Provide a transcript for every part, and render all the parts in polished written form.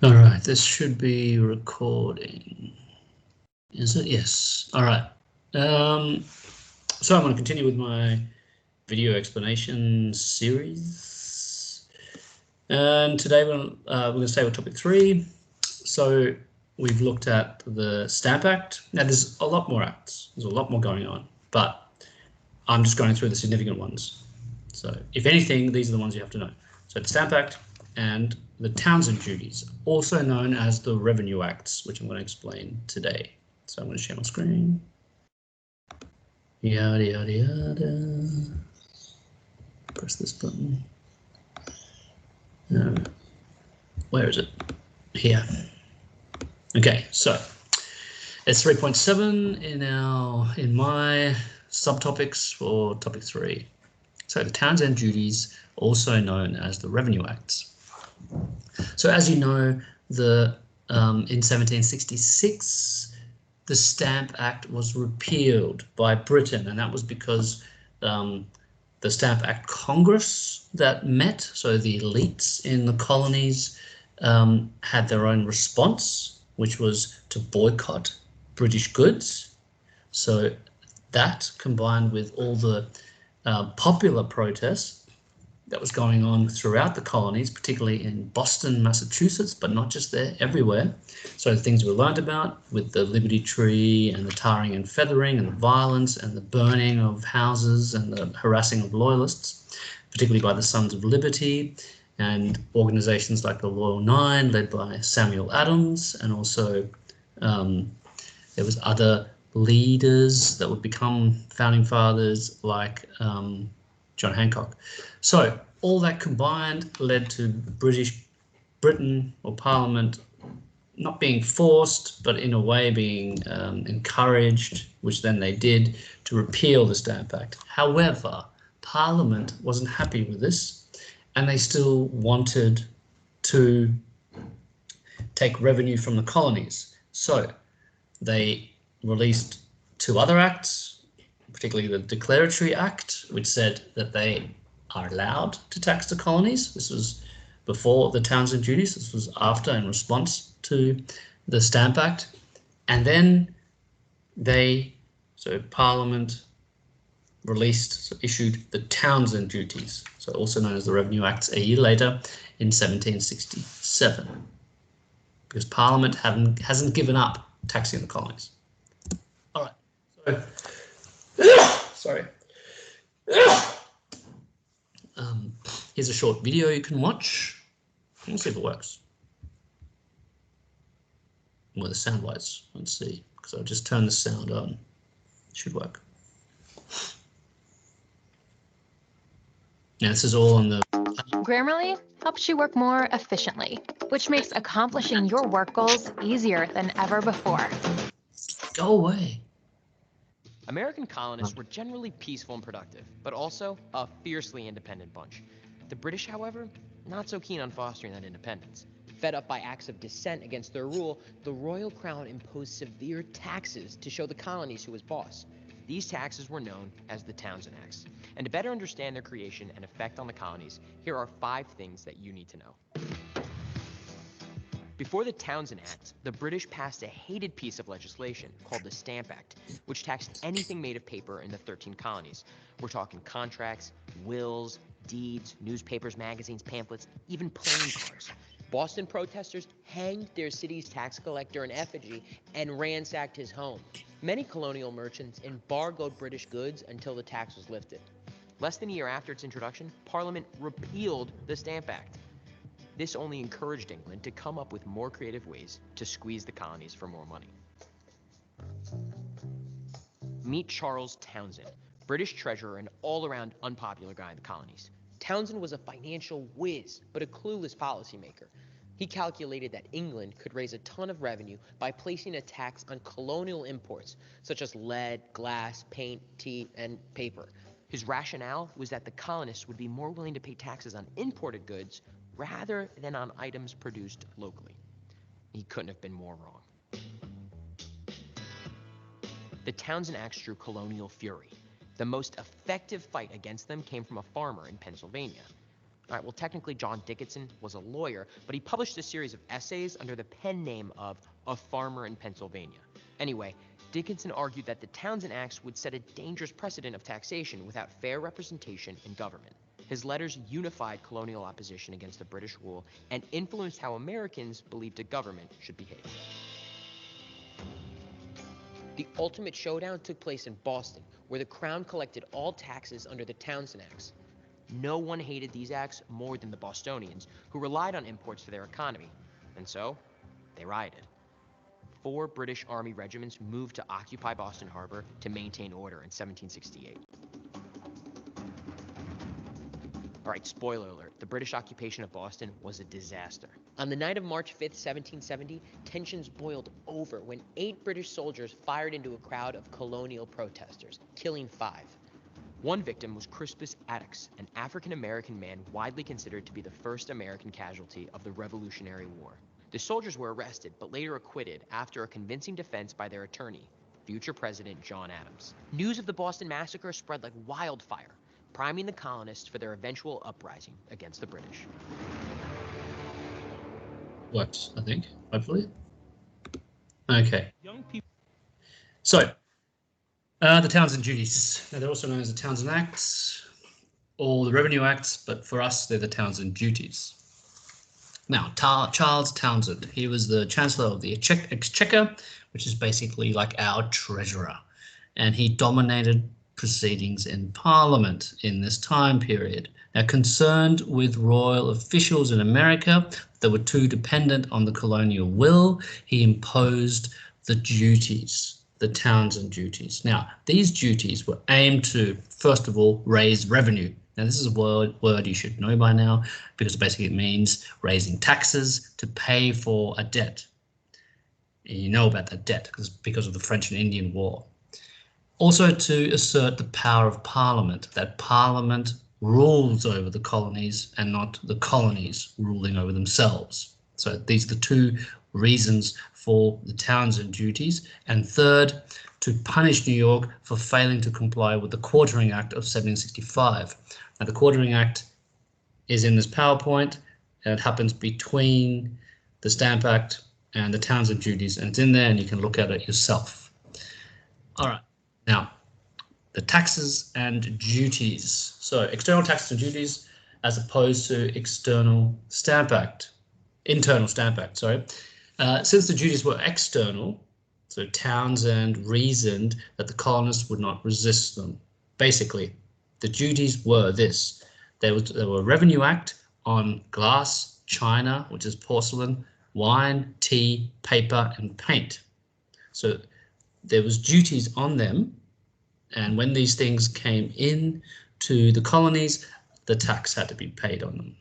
All right, this should be recording. Is it? Yes. All right. So I'm going to continue with my video explanation series. And today we're going to stay with topic 3. So we've looked at the Stamp Act. Now there's a lot more acts. There's a lot more going on, but I'm just going through the significant ones. So if anything, these are the ones you have to know. So the Stamp Act and the Townshend Duties, also known as the Revenue Acts, which I'm going to explain today. So I'm going to share my screen. Yada, yada, yada. Press this button. Where is it? Here. Okay, so it's 3.7 in my subtopics for topic 3. So the Townshend Duties, also known as the Revenue Acts. So as you know, in 1766, the Stamp Act was repealed by Britain, and that was because the Stamp Act Congress that met, so the elites in the colonies had their own response, which was to boycott British goods. So that, combined with all the popular protests that was going on throughout the colonies, particularly in Boston, Massachusetts, but not just there, everywhere. So things we learned about with the Liberty Tree and the tarring and feathering and the violence and the burning of houses and the harassing of loyalists, particularly by the Sons of Liberty and organizations like the Loyal Nine, led by Samuel Adams, and also there was other leaders that would become founding fathers like John Hancock. So all that combined led to Britain or Parliament not being forced, but in a way being encouraged, which then they did, to repeal the Stamp Act. However, Parliament wasn't happy with this, and they still wanted to take revenue from the colonies. So they released 2 other acts, particularly the Declaratory Act, which said that they are allowed to tax the colonies. This was before the Townshend Duties. This was after, in response to the Stamp Act. And then Parliament issued the Townshend Duties, so also known as the Revenue Acts, a year later in 1767, because Parliament hasn't given up taxing the colonies. All right, so sorry. Here's a short video you can watch. Let's see if it works. Well, the sound wise, let's see, because I'll just turn the sound on. It should work. Now, this is all on the... Grammarly helps you work more efficiently, which makes accomplishing your work goals easier than ever before. Go away. American colonists were generally peaceful and productive, but also a fiercely independent bunch. The British, however, not so keen on fostering that independence. Fed up by acts of dissent against their rule, the royal crown imposed severe taxes to show the colonies who was boss. These taxes were known as the Townshend Acts. And to better understand their creation and effect on the colonies, here are 5 things that you need to know. Before the Townshend Act, the British passed a hated piece of legislation called the Stamp Act, which taxed anything made of paper in the 13 colonies. We're talking contracts, wills, deeds, newspapers, magazines, pamphlets, even playing cards. Boston protesters hanged their city's tax collector in effigy and ransacked his home. Many colonial merchants embargoed British goods until the tax was lifted. Less than a year after its introduction, Parliament repealed the Stamp Act. This only encouraged England to come up with more creative ways to squeeze the colonies for more money. Meet Charles Townshend, British treasurer and all-around unpopular guy in the colonies. Townshend was a financial whiz, but a clueless policymaker. He calculated that England could raise a ton of revenue by placing a tax on colonial imports, such as lead, glass, paint, tea, and paper. His rationale was that the colonists would be more willing to pay taxes on imported goods rather than on items produced locally. He couldn't have been more wrong. The Townshend Acts drew colonial fury. The most effective fight against them came from a farmer in Pennsylvania. All right, well, technically, John Dickinson was a lawyer, but he published a series of essays under the pen name of A Farmer in Pennsylvania. Anyway, Dickinson argued that the Townshend Acts would set a dangerous precedent of taxation without fair representation in government. His letters unified colonial opposition against the British rule and influenced how Americans believed a government should behave. The ultimate showdown took place in Boston, where the Crown collected all taxes under the Townshend Acts. No one hated these acts more than the Bostonians, who relied on imports for their economy, and so they rioted. 4 British Army regiments moved to occupy Boston Harbor to maintain order in 1768. All right, spoiler alert, the British occupation of Boston was a disaster. On the night of March 5th, 1770, tensions boiled over when 8 British soldiers fired into a crowd of colonial protesters, killing 5. One victim was Crispus Attucks, an African-American man widely considered to be the first American casualty of the Revolutionary War. The soldiers were arrested, but later acquitted after a convincing defense by their attorney, future President John Adams. News of the Boston Massacre spread like wildfire, priming the colonists for their eventual uprising against the British. Works, I think, hopefully. Okay. Young people. So, the Townshend Duties. Now, they're also known as the Townshend Acts or the Revenue Acts, but for us, they're the Townshend Duties. Now, Charles Townshend, he was the Chancellor of the Exchequer, which is basically like our treasurer, and he dominated proceedings in Parliament in this time period. Now, concerned with royal officials in America that were too dependent on the colonial will, he imposed the duties, the Townshend Duties. Now, these duties were aimed to, first of all, raise revenue. Now, this is a word you should know by now, because basically it means raising taxes to pay for a debt. And you know about that debt because of the French and Indian War. Also to assert the power of Parliament, that Parliament rules over the colonies and not the colonies ruling over themselves. So these are the 2 reasons for the Townshend Duties. And third, to punish New York for failing to comply with the Quartering Act of 1765. Now, the Quartering Act is in this PowerPoint, and it happens between the Stamp Act and the Townshend Duties, and it's in there and you can look at it yourself. All right. Now, the taxes and duties. So external taxes and duties as opposed to internal Stamp Act, sorry. Since the duties were external, so Townshend reasoned that the colonists would not resist them. Basically, the duties were this. There were a revenue act on glass, china, which is porcelain, wine, tea, paper, and paint. So there was duties on them, and when these things came in to the colonies, the tax had to be paid on them.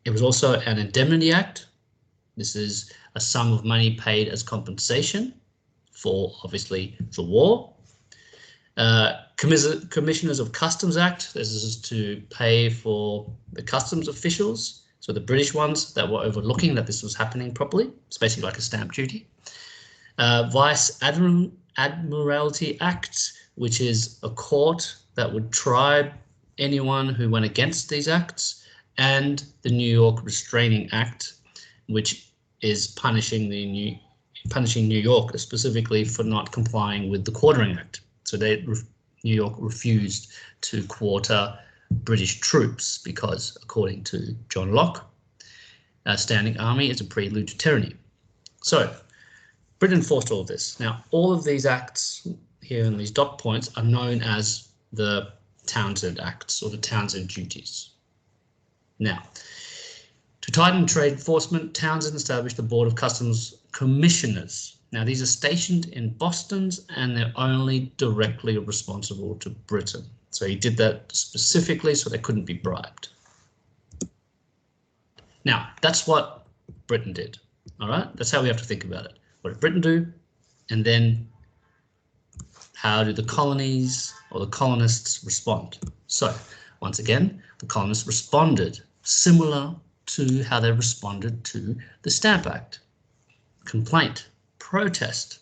It was also an indemnity act. This is a sum of money paid as compensation for, obviously, the war. Commissioners of Customs Act. This is to pay for the customs officials, so the British ones that were overlooking that this was happening properly. It's basically like a stamp duty. Vice Admiralty Act, which is a court that would try anyone who went against these acts, and the New York Restraining Act, which is punishing New York specifically for not complying with the Quartering Act. So New York refused to quarter British troops because, according to John Locke, a standing army is a prelude to tyranny. So Britain enforced all of this. Now, all of these acts here in these dot points are known as the Townshend Acts or the Townshend Duties. Now, to tighten trade enforcement, Townshend established the Board of Customs Commissioners. Now, these are stationed in Boston and they're only directly responsible to Britain. So he did that specifically so they couldn't be bribed. Now, that's what Britain did. All right, that's how we have to think about it. What did Britain do? And then how do the colonies or the colonists respond? So once again, the colonists responded similar to how they responded to the Stamp Act. Complaint, protest,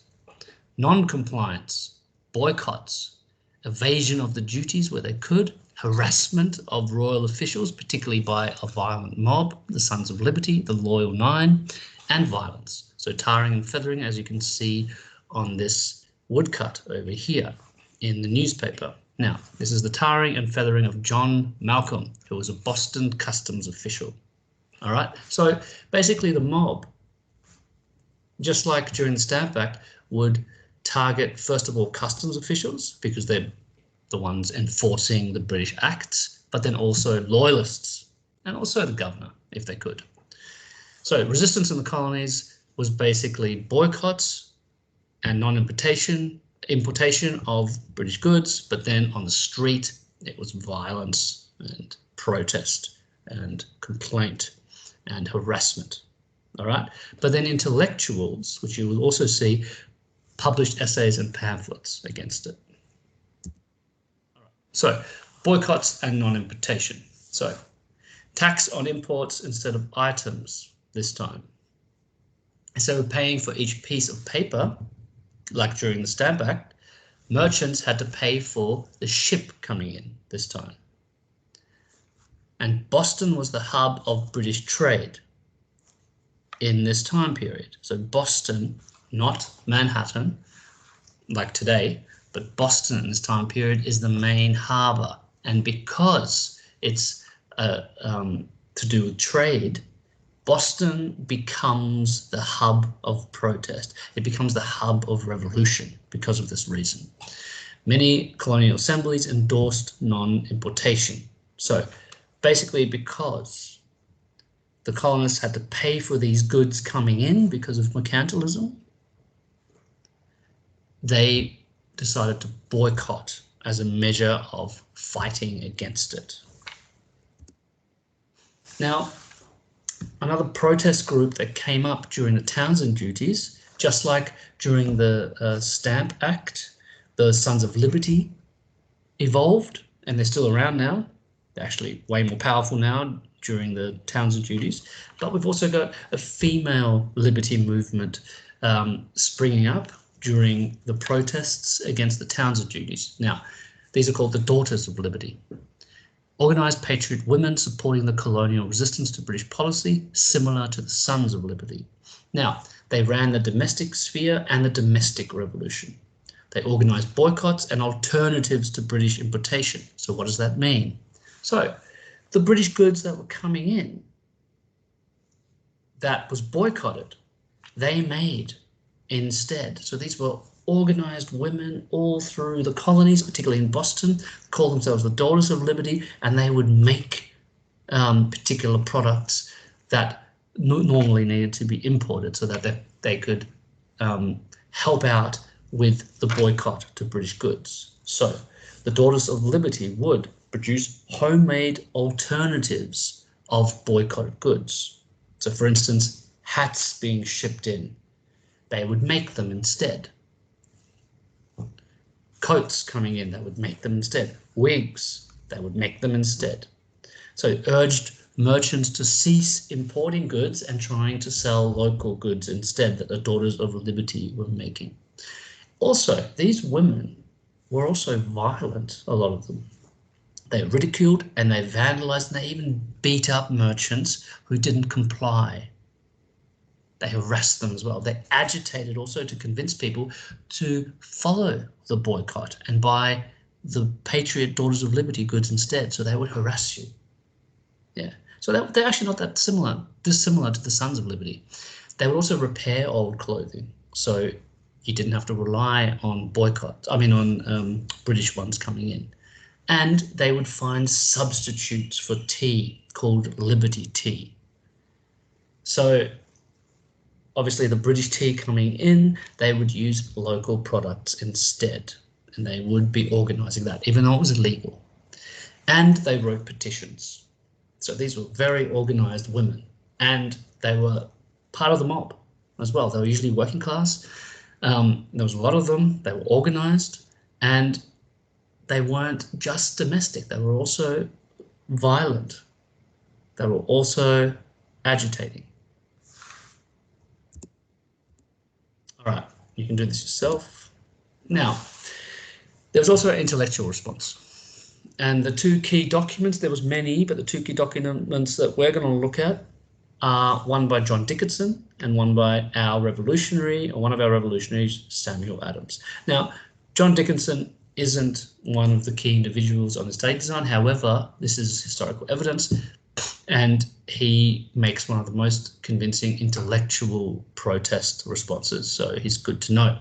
non-compliance, boycotts, evasion of the duties where they could, harassment of royal officials, particularly by a violent mob, the Sons of Liberty, the Loyal Nine, and violence. So tarring and feathering, as you can see on this woodcut over here in the newspaper. Now, this is the tarring and feathering of John Malcolm, who was a Boston customs official. All right, so basically the mob, just like during the Stamp Act, would target, first of all, customs officials, because they're the ones enforcing the British Acts, but then also loyalists and also the governor, if they could. So resistance in the colonies was basically boycotts and non-importation of British goods, but then on the street, it was violence and protest and complaint and harassment. All right, but then intellectuals, which you will also see, published essays and pamphlets against it. So boycotts and non-importation. So tax on imports instead of items this time. Instead of paying for each piece of paper, like during the Stamp Act, merchants had to pay for the ship coming in this time. And Boston was the hub of British trade in this time period. So Boston, not Manhattan, like today, but Boston in this time period is the main harbour. And because it's to do with trade, Boston becomes the hub of protest. It becomes the hub of revolution because of this reason. Many colonial assemblies endorsed non-importation. So basically, because the colonists had to pay for these goods coming in because of mercantilism, they decided to boycott as a measure of fighting against it. Now, another protest group that came up during the Townshend Duties, just like during the Stamp Act, the Sons of Liberty evolved, and they're still around now. They're actually way more powerful now during the Townshend Duties, but we've also got a female liberty movement springing up during the protests against the Townshend Duties. Now, these are called the Daughters of Liberty. Organised patriot women supporting the colonial resistance to British policy, similar to the Sons of Liberty. Now, they ran the domestic sphere and the domestic revolution. They organised boycotts and alternatives to British importation. So what does that mean? So the British goods that were coming in that was boycotted, they made instead. So these were organised women all through the colonies, particularly in Boston, called themselves the Daughters of Liberty, and they would make particular products that normally needed to be imported so that they could help out with the boycott to British goods. So the Daughters of Liberty would produce homemade alternatives of boycotted goods. So for instance, hats being shipped in, they would make them instead. Coats coming in, they would make them instead. Wigs, they would make them instead. So it urged merchants to cease importing goods and trying to sell local goods instead that the Daughters of Liberty were making. Also, these women were also violent, a lot of them. They ridiculed and they vandalized and they even beat up merchants who didn't comply. They harassed them as well. They agitated also to convince people to follow the boycott and buy the Patriot Daughters of Liberty goods instead, so they would harass you. Yeah, so they're actually not that dissimilar to the Sons of Liberty. They would also repair old clothing, so you didn't have to rely on on British ones coming in. And they would find substitutes for tea called Liberty tea. So obviously the British tea coming in, they would use local products instead, and they would be organising that, even though it was illegal. And they wrote petitions. So these were very organised women, and they were part of the mob as well. They were usually working class. There was a lot of them. They were organised, and they weren't just domestic. They were also violent. They were also agitating. All right, you can do this yourself. Now, there was also an intellectual response. And the two key documents, there was many, but the two key documents that we're going to look at are one by John Dickinson and one by one of our revolutionaries, Samuel Adams. Now, John Dickinson isn't one of the key individuals on the study design. However, this is historical evidence, and he makes one of the most convincing intellectual protest responses, so he's good to know.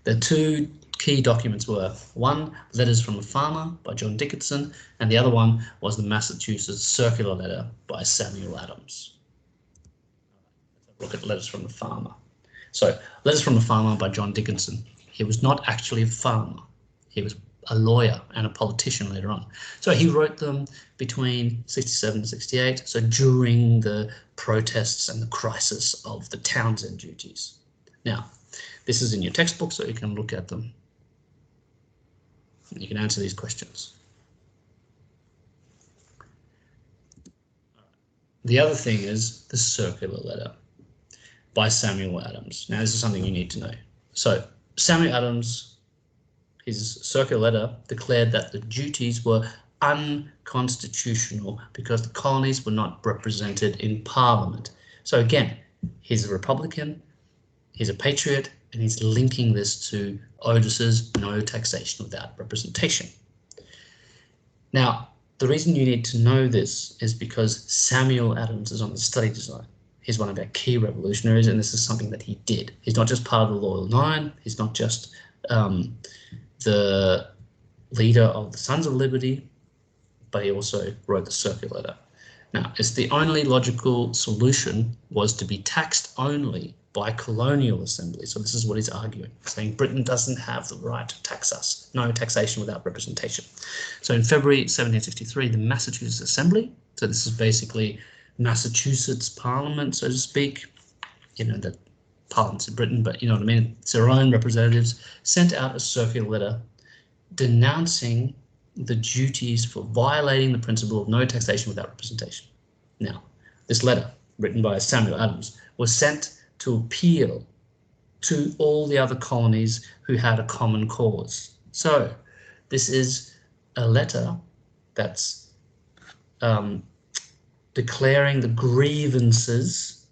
The two key documents were one, Letters from a Farmer by John Dickinson, and the other one was the Massachusetts Circular Letter by Samuel Adams. Let's have a look at Letters from a Farmer. So, Letters from a Farmer by John Dickinson. He was not actually a farmer. He was a lawyer and a politician later on. So he wrote them between 67 and 68, so during the protests and the crisis of the Townshend Duties. Now, this is in your textbook, so you can look at them. You can answer these questions. The other thing is the Circular Letter by Samuel Adams. Now, this is something you need to know. So, Samuel Adams, his circular letter declared that the duties were unconstitutional because the colonies were not represented in Parliament. So again, he's a Republican, he's a patriot, and he's linking this to Otis's no taxation without representation. Now, the reason you need to know this is because Samuel Adams is on the study design. He's one of our key revolutionaries, and this is something that he did. He's not just part of the Loyal Nine. He's not just the leader of the Sons of Liberty, but he also wrote the Circular Letter. Now, it's the only logical solution was to be taxed only by colonial assembly. So this is what he's arguing, saying Britain doesn't have the right to tax us. No taxation without representation. So in February 1763, the Massachusetts Assembly, so this is basically Massachusetts Parliament, so to speak, you know, the Parliament's in Britain, but you know what I mean, it's their own representatives, sent out a circular letter denouncing the duties for violating the principle of no taxation without representation. Now, this letter, written by Samuel Adams, was sent to appeal to all the other colonies who had a common cause. So, this is a letter that's declaring the grievances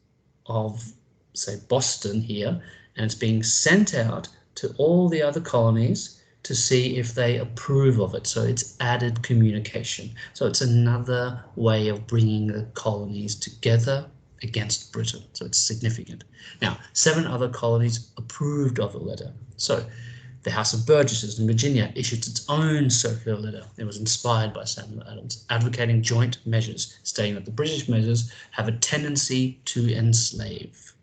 of, say, Boston here, and it's being sent out to all the other colonies to see if they approve of it. So it's added communication. So it's another way of bringing the colonies together against Britain. So it's significant. Now, 7 other colonies approved of the letter. So the House of Burgesses in Virginia issued its own circular letter. It was inspired by Samuel Adams, advocating joint measures, stating that the British measures have a tendency to enslave.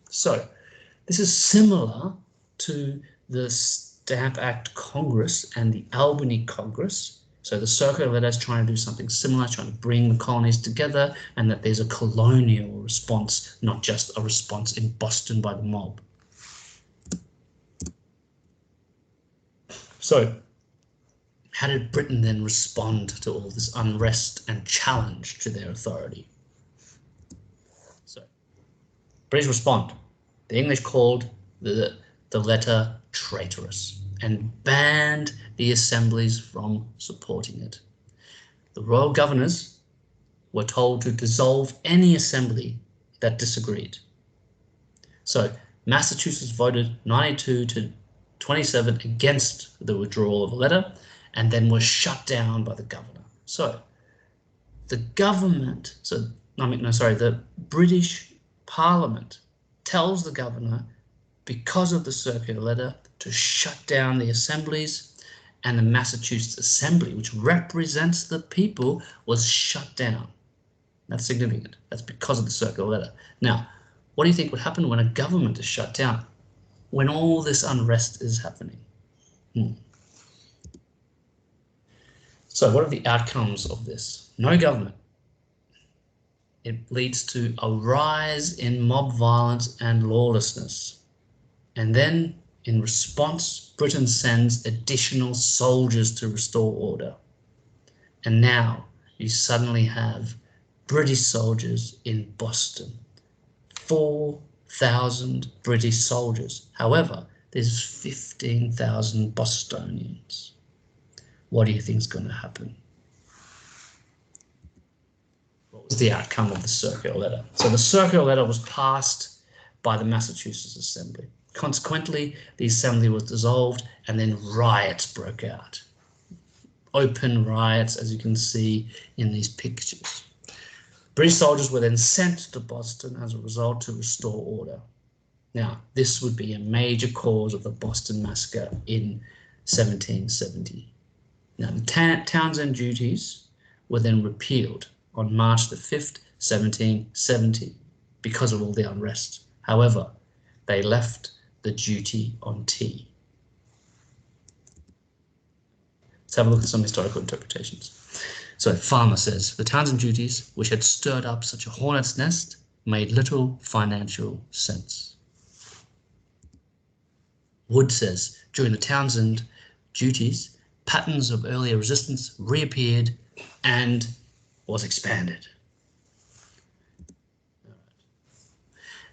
So this is similar to the Stamp Act Congress and the Albany Congress. So the circular letter is trying to do something similar, trying to bring the colonies together, and that there's a colonial response, not just a response in Boston by the mob. So how did Britain then respond to all this unrest and challenge to their authority? So British respond. The English called the letter traitorous and banned the assemblies from supporting it. The royal governors were told to dissolve any assembly that disagreed. So Massachusetts voted 92 to 27 against the withdrawal of a letter, and then was shut down by the governor. So the government, the British Parliament tells the governor, because of the circular letter, to shut down the assemblies, and the Massachusetts Assembly, which represents the people, was shut down. That's significant. That's because of the circular letter. Now, what do you think would happen when a government is shut down? When all this unrest is happening? So what are the outcomes of this? No government. It leads to a rise in mob violence and lawlessness. And then, in response, Britain sends additional soldiers to restore order. And now you suddenly have British soldiers in Boston. 4,000 British soldiers. However, there's 15,000 Bostonians. what do you think is going to happen? What was the outcome of the circular letter? So the circular letter was passed by the Massachusetts Assembly. Consequently, the Assembly was dissolved and then riots broke out. Open riots, as you can see in these pictures. British soldiers were then sent to Boston as a result to restore order. Now, this would be a major cause of the Boston Massacre in 1770. Now, the Townshend Duties were then repealed on March the 5th, 1770, because of all the unrest. However, they left the duty on tea. Let's have a look at some historical interpretations. So Farmer says, the Townshend Duties, which had stirred up such a hornet's nest, made little financial sense. Wood says, during the Townshend Duties, patterns of earlier resistance reappeared and was expanded.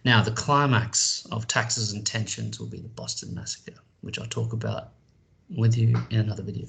Now, the climax of taxes and tensions will be the Boston Massacre, which I'll talk about with you in another video.